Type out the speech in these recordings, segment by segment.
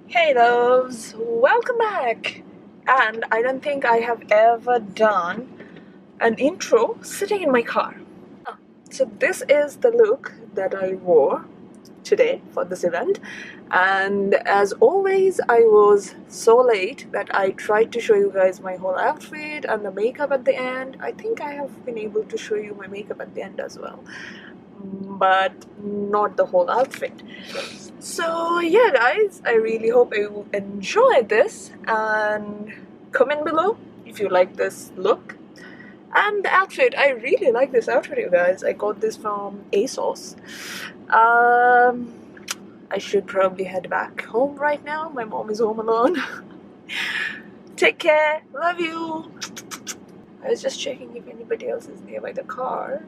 Hey loves, welcome back. And I don't think I have ever done an intro sitting in my car. So this is the look that I wore today for this event, and as always I was so late that I tried to show you guys my whole outfit and the makeup at the end. I think I have been able to show you my makeup at the end as well, but not the whole outfit. So yeah guys, I really hope you enjoy this, and comment below if you like this look and the outfit. I really like this outfit, you guys. I got this from ASOS. I should probably head back home right now. My mom is home alone. Take care, love you. I was just checking if anybody else is nearby the car.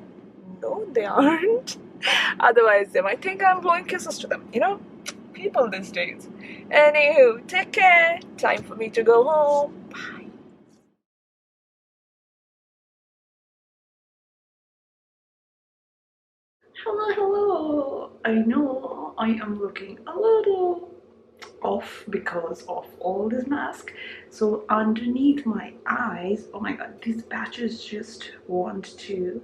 No, they aren't. Otherwise they might think I'm blowing kisses to them, you know, people these days. Anywho, take care. Time for me to go home. Bye. Hello. I know I am looking a little off because of all this mask. So underneath my eyes, oh my god, these patches just want to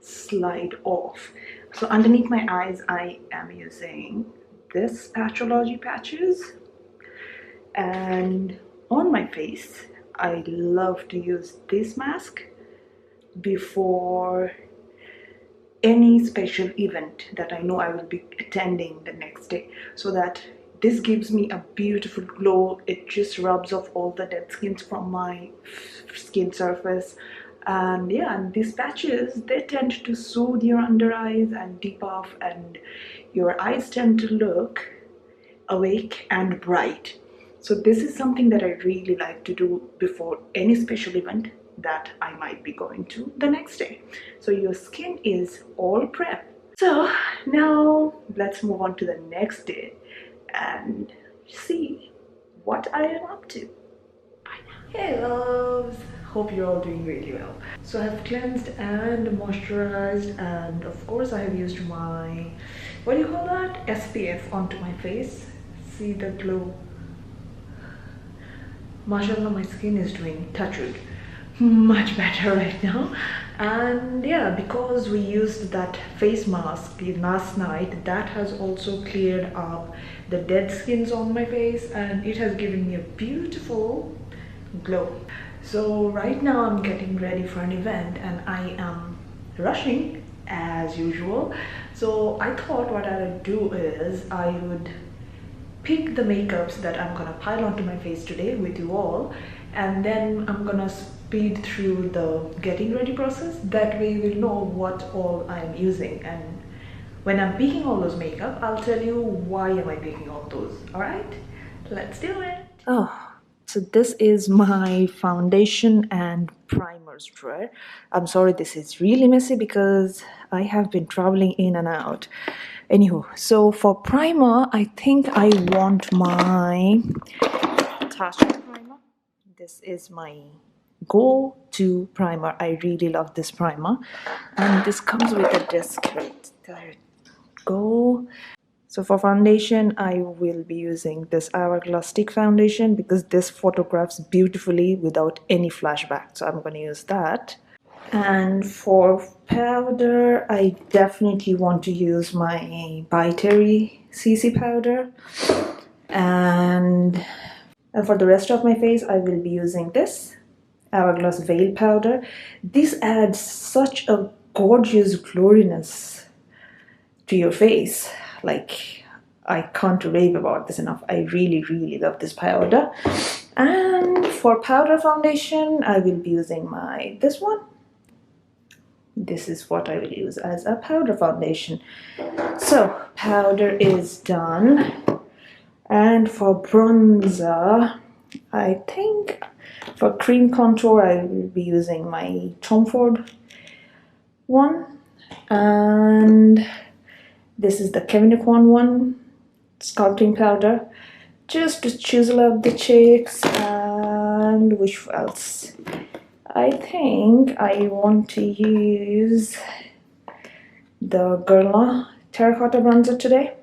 slide off. So underneath my eyes I am using this Patchology patches, and on my face I love to use this mask before any special event that I know I will be attending the next day, so that this gives me a beautiful glow. It just rubs off all the dead skins from my skin surface. And yeah, and these patches, they tend to soothe your under eyes and depuff, and your eyes tend to look awake and bright. So this is something that I really like to do before any special event that I might be going to the next day. So your skin is all prepped. So now let's move on to the next day and see what I am up to. Bye now. Hey loves, hope you're all doing really well. So I have cleansed and moisturized, and of course I have used my, what do you call that, SPF onto my face. See the glow. Mashallah, my skin is doing, touch wood, much better right now. And yeah, because we used that face mask last night, that has also cleared up the dead skins on my face, and it has given me a beautiful glow. So right now I'm getting ready for an event and I am rushing as usual. So I thought what I would do is I would pick the makeups that I'm gonna pile onto my face today with you all, and then I'm gonna speed through the getting ready process. That way we'll know what all I'm using, and when I'm picking all those makeup, I'll tell you why am I picking all those. All right, let's do it. Oh, so this is my foundation and primers drawer. I'm sorry this is really messy because I have been traveling in and out. Anywho, so for primer, I think I want my Tasha primer. This is my go-to primer. I really love this primer, and this comes with a disc. There you go. So for foundation, I will be using this Hourglass Stick Foundation because this photographs beautifully without any flashback. So I'm going to use that. And for powder, I definitely want to use my By Terry CC powder. And for the rest of my face, I will be using this Hourglass Veil powder. This adds such a gorgeous glowiness to your face. Like, I can't rave about this enough. I really love this powder. And for powder foundation, I will be using this one. This is what I will use as a powder foundation. So powder is done, and for bronzer, I think for cream contour I will be using my Tom Ford one, and this is the Kevin Aucoin one, sculpting powder, just to chisel up the cheeks. And which else? I think I want to use the Glam Terracotta bronzer today.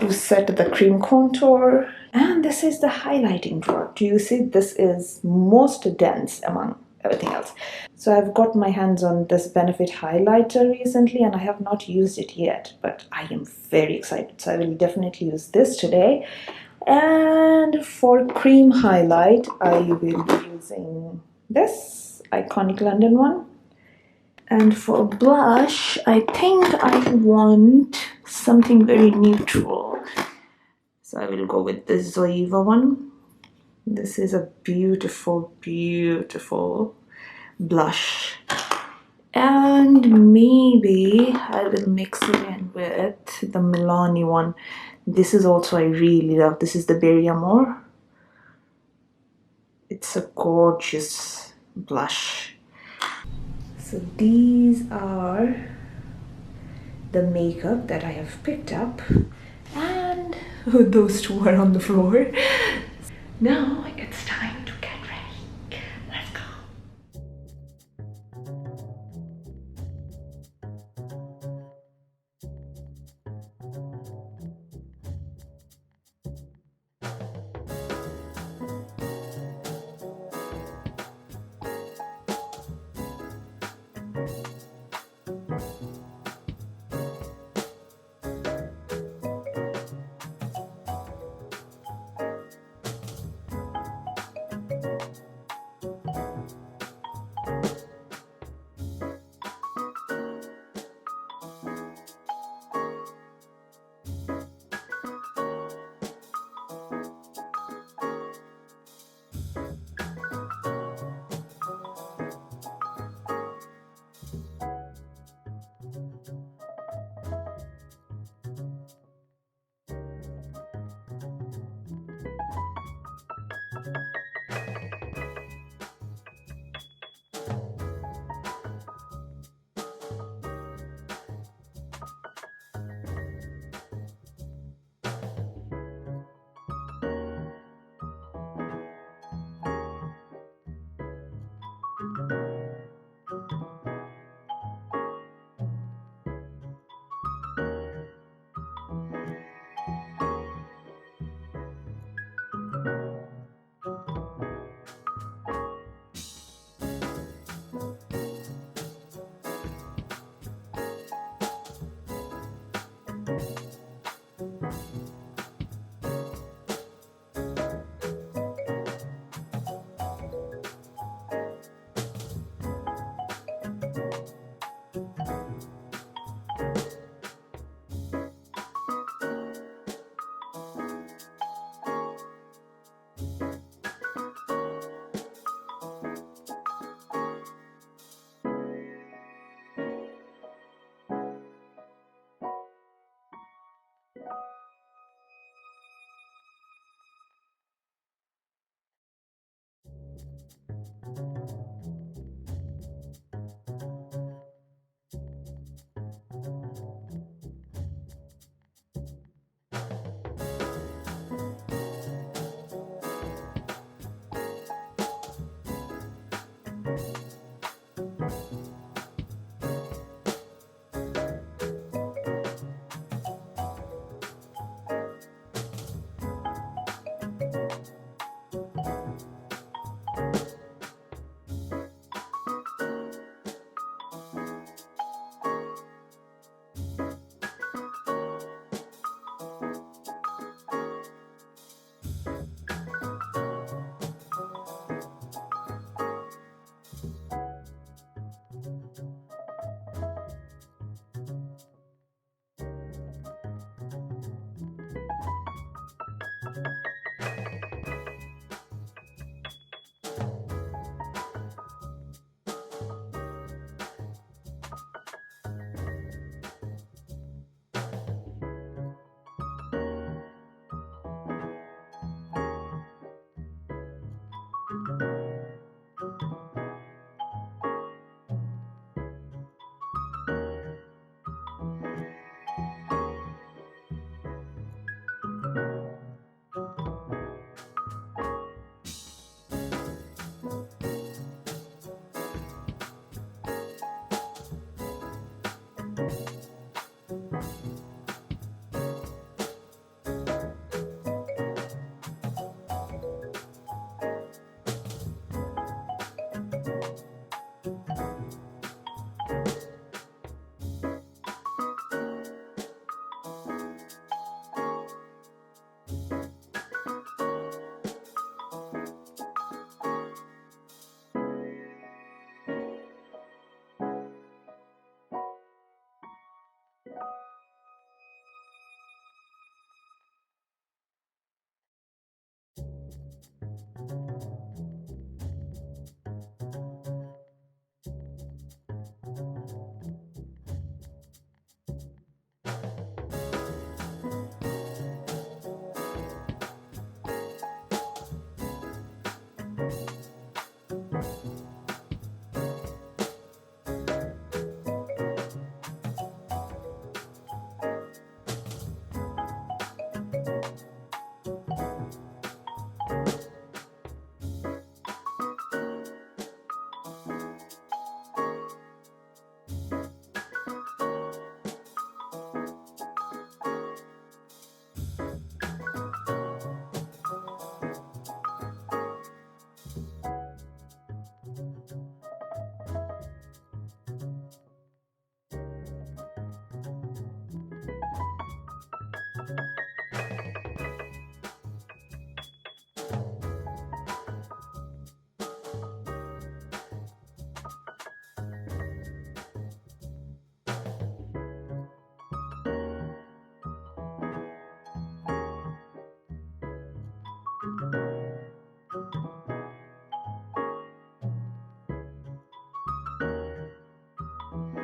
to set the cream contour. And this is the highlighting product. You see, this is most dense among everything else. So I've got my hands on this Benefit highlighter recently and I have not used it yet, but I am very excited. So I will definitely use this today. And for cream highlight, I will be using this Iconic London one. And for blush, I think I want something very neutral. So I will go with the Zoeva one. This is a beautiful, beautiful blush. And maybe I will mix it in with the Milani one. This is also, I really love. This is the Berry Amore. It's a gorgeous blush. So these are the makeup that I have picked up, and those two are on the floor. Now it's time to get ready. Let's go.